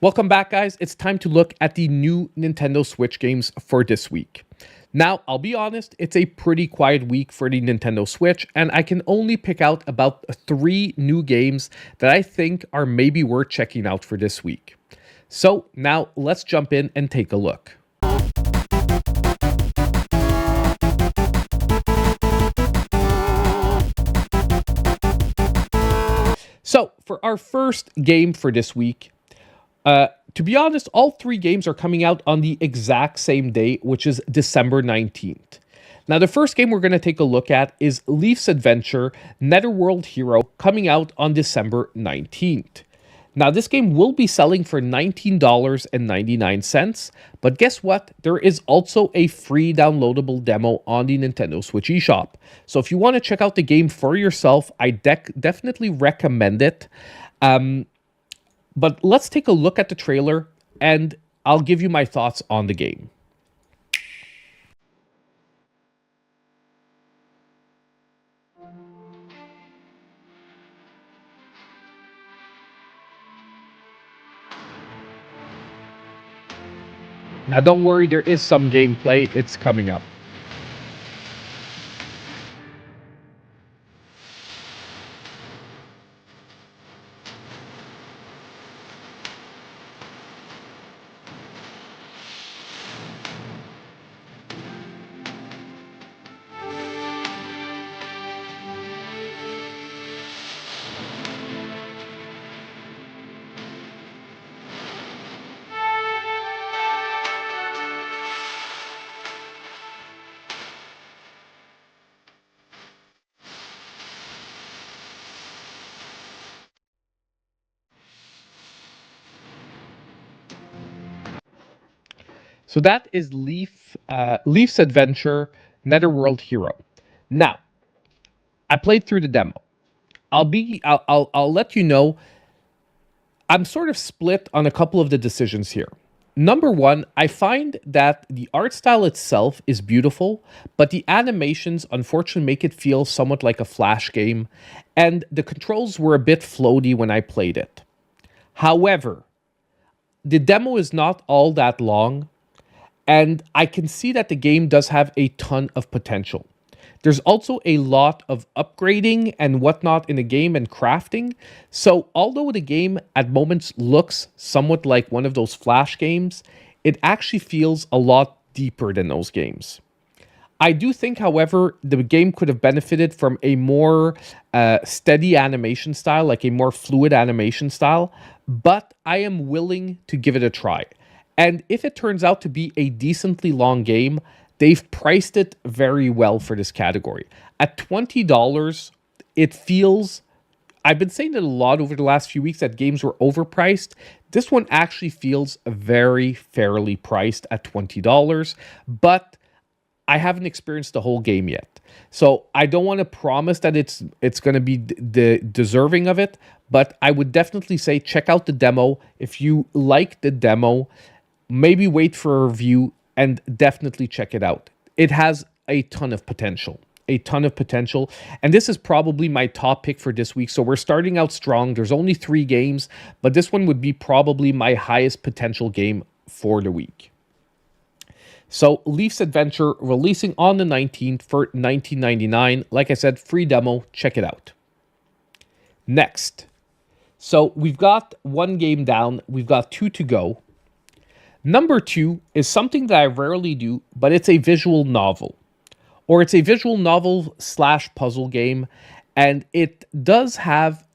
Welcome back, guys. It's time to look at the new Nintendo Switch games for this week. Now, I'll be honest, it's a pretty quiet week for the Nintendo Switch, and I can only pick out about 3 new games that I think are maybe worth checking out for this week. So now let's jump in and take a look. So for our first game for this week, to be honest, all 3 games are coming out on the exact same day, which is December 19th. Now, the first game we're going to take a look at is Leif's Adventure Netherworld Hero, coming out on December 19th. Now, this game will be selling for $19.99, but guess what? There is also a free downloadable demo on the Nintendo Switch eShop. So if you want to check out the game for yourself, I definitely recommend it. But let's take a look at the trailer, and I'll give you my thoughts on the game. Now, don't worry, there is some gameplay. It's coming up. So that is Leif's Adventure Netherworld Hero. Now, I played through the demo. I'll let you know, I'm sort of split on a couple of the decisions here. Number one, I find that the art style itself is beautiful, but the animations unfortunately make it feel somewhat like a Flash game, and the controls were a bit floaty when I played it. However, the demo is not all that long, and I can see that the game does have a ton of potential. There's also a lot of upgrading and whatnot in the game and crafting. So although the game at moments looks somewhat like one of those Flash games, it actually feels a lot deeper than those games. I do think, however, the game could have benefited from a more steady animation style, like a more fluid animation style, but I am willing to give it a try. And if it turns out to be a decently long game, they've priced it very well for this category. At $20, it feels... I've been saying it a lot over the last few weeks that games were overpriced. This one actually feels very fairly priced at $20, but I haven't experienced the whole game yet. So I don't want to promise that it's going to be deserving of it, but I would definitely say check out the demo. If you like the demo, maybe wait for a review and definitely check it out. It has a ton of potential. And this is probably my top pick for this week. So we're starting out strong. There's only 3 games, but this one would be probably my highest potential game for the week. So Leif's Adventure releasing on the 19th for $19.99. Like I said, free demo. Check it out. Next. So we've got 1 game down. We've got 2 to go. Number 2 is something that I rarely do, but it's a visual novel. Or it's a visual novel / puzzle game, and it does have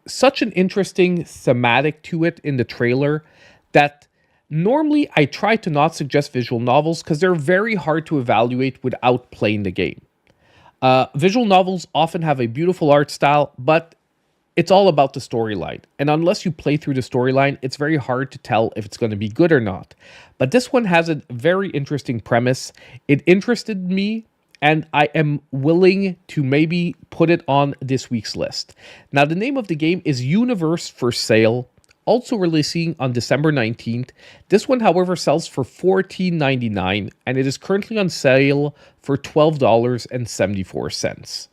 such an interesting thematic to it in the trailer that normally I try to not suggest visual novels because they're very hard to evaluate without playing the game. Visual novels often have a beautiful art style, but it's all about the storyline. And unless you play through the storyline, it's very hard to tell if it's going to be good or not. But this one has a very interesting premise. It interested me, and I am willing to maybe put it on this week's list. Now, the name of the game is Universe for Sale, also releasing on December 19th. This one, however, sells for $14.99, and it is currently on sale for $12.74.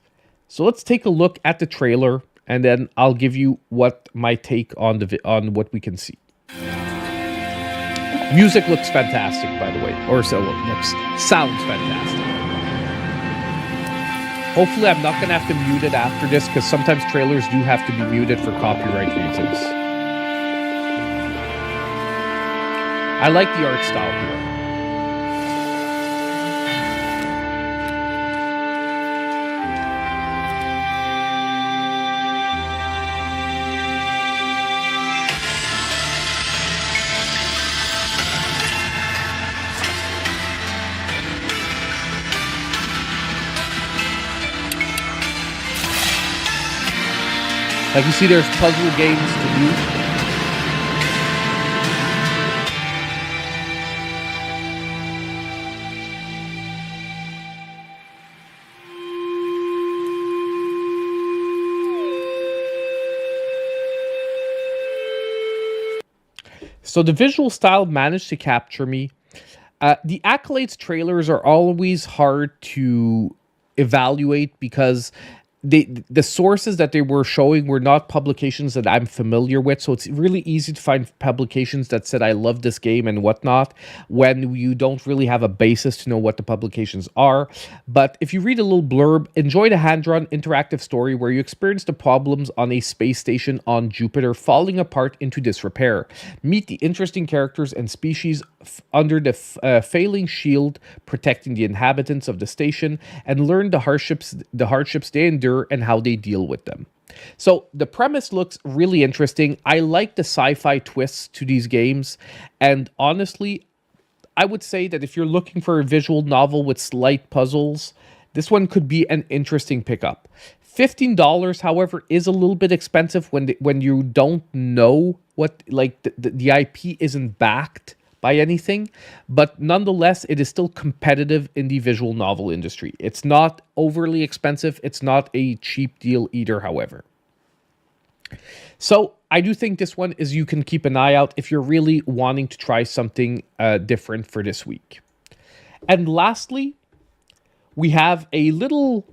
So let's take a look at the trailer and then I'll give you what my take on on what we can see. Music looks fantastic, by the way, or so sounds fantastic. Hopefully, I'm not going to have to mute it after this, because sometimes trailers do have to be muted for copyright reasons. I like the art style here. Like you see, there's puzzle games to do. So the visual style managed to capture me. The Accolades trailers are always hard to evaluate because the sources that they were showing were not publications that I'm familiar with, so it's really easy to find publications that said I love this game and whatnot when you don't really have a basis to know what the publications are. But if you read a little blurb, enjoy the hand-drawn interactive story where you experience the problems on a space station on Jupiter falling apart into disrepair. Meet the interesting characters and species under the failing shield protecting the inhabitants of the station, and learn the hardships they endure and how they deal with them. So the premise looks really interesting. I like the sci-fi twists to these games, and honestly, I would say that if you're looking for a visual novel with slight puzzles, this one could be an interesting pickup. $15, however, is a little bit expensive when you don't know what, like, the IP isn't backed by anything, but nonetheless, it is still competitive in the visual novel industry. It's not overly expensive. It's not a cheap deal either, however. So I do think this one is, you can keep an eye out if you're really wanting to try something different for this week. And lastly, we have a little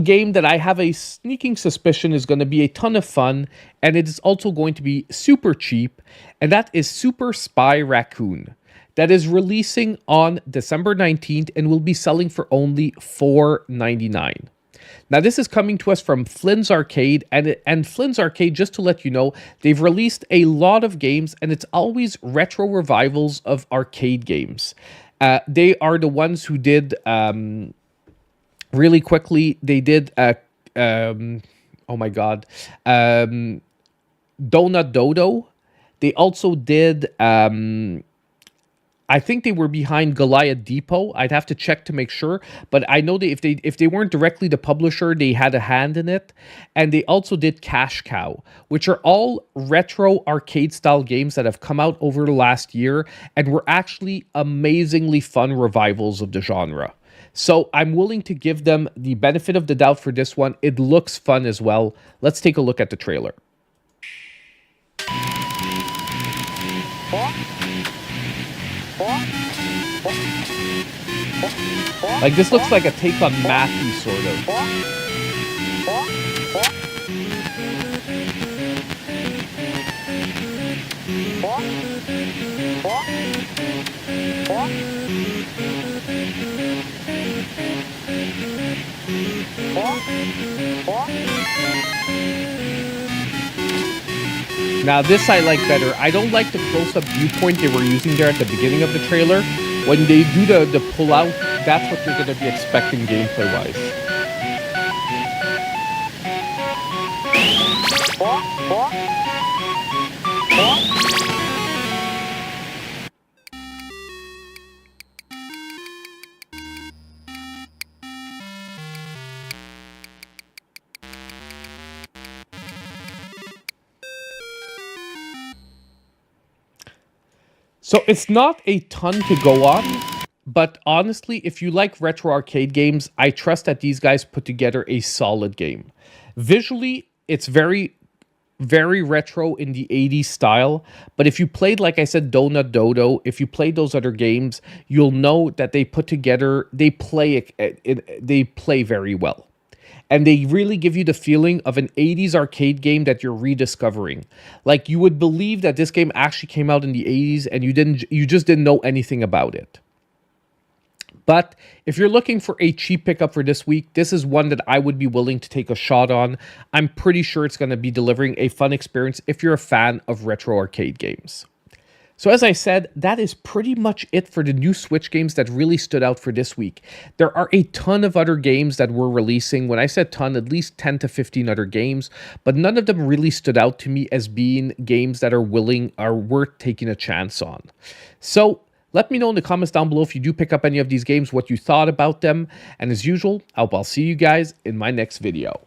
game that I have a sneaking suspicion is going to be a ton of fun, and it is also going to be super cheap, and that is Super Spy Raccoon. That is releasing on December 19th and will be selling for only $4.99. Now, this is coming to us from Flynn's Arcade, and Flynn's Arcade, just to let you know, they've released a lot of games, and it's always retro revivals of arcade games. They are the ones who did... really quickly, they did, oh my god, Donut Dodo. They also did, I think they were behind Goliath Depot. I'd have to check to make sure, but I know that if they weren't directly the publisher, they had a hand in it. And they also did Cash Cow, which are all retro arcade-style games that have come out over the last year and were actually amazingly fun revivals of the genre. So I'm willing to give them the benefit of the doubt for this one. It looks fun as well. Let's take a look at the trailer. Like, this looks like a take on Matthew, sort of. Now, this I like better. I don't like the close-up viewpoint they were using there at the beginning of the trailer. When they do the pull-out, that's what you're going to be expecting gameplay-wise. So it's not a ton to go on, but honestly, if you like retro arcade games, I trust that these guys put together a solid game. Visually, it's very, very retro in the 80s style, but if you played, like I said, Donut Dodo, if you played those other games, you'll know that they put together, they play very well. and they really give you the feeling of an 80s arcade game that you're rediscovering. Like you would believe that this game actually came out in the 80s and you just didn't know anything about it. But if you're looking for a cheap pickup for this week, this is one that I would be willing to take a shot on. I'm pretty sure it's going to be delivering a fun experience if you're a fan of retro arcade games. So as I said, that is pretty much it for the new Switch games that really stood out for this week. There are a ton of other games that we're releasing. When I said ton, at least 10 to 15 other games, but none of them really stood out to me as being games that are worth taking a chance on. So let me know in the comments down below if you do pick up any of these games, what you thought about them. And as usual, I'll see you guys in my next video.